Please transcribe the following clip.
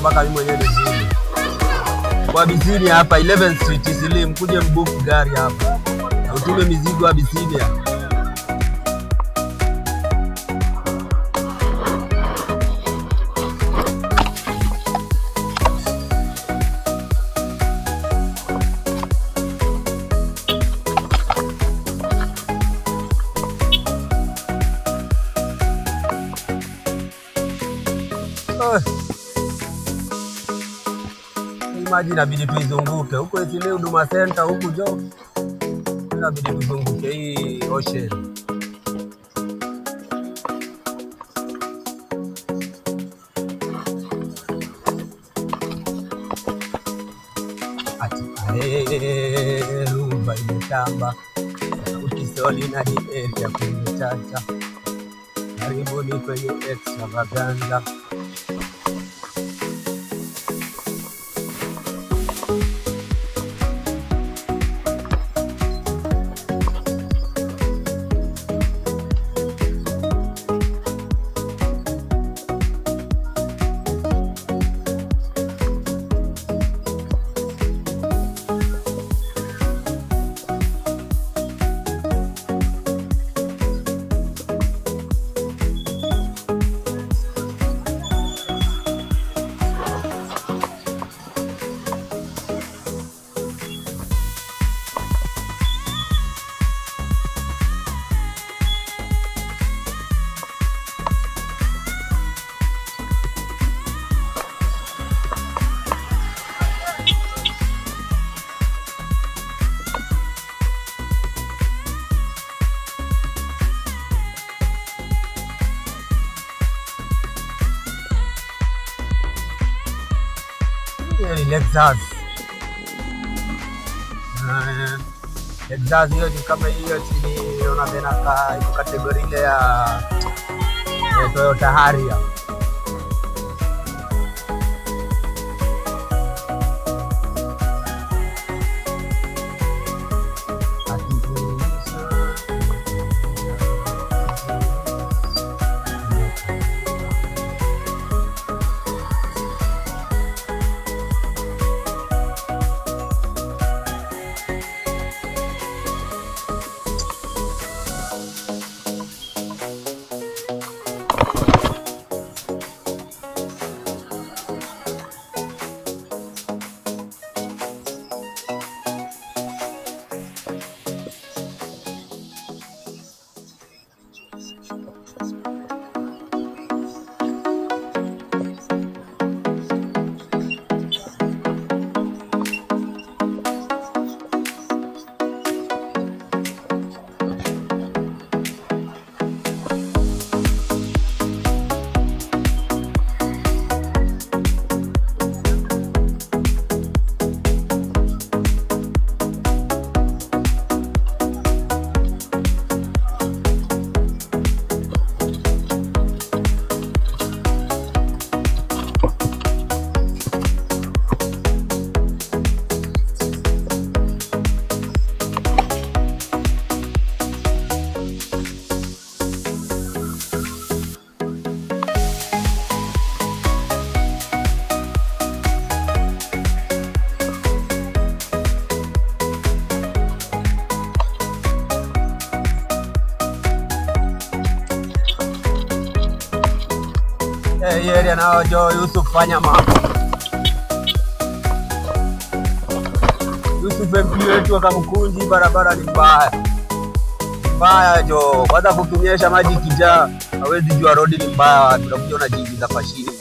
Mpaka mimi mwenyewe nizidi kwa Abisinia hapa 11th Street Eastleigh, mkuje mbook gari hapa na utume mizigo Abisinia. Maji inabidi tuizunguke huko Eastleigh Huduma Center huku jo, inabidi tuzunguke hii ocean. Rumba imetamba ukisoli na ni area kwenye chacha, karibuni kwenye extravaganza. Lexus hiyo ni kama hiyo chini unaona kategori ile ya Toyota Harrier. Area nao jo Yusuf fanya mambo. Yusuf MP wetu akamkunji, barabara ni mbaya mbaya jo. Kwanza kukinyesha maji kijaa, hawezi jua road ni mbaya, tunakuja unajiingiza kwa shida.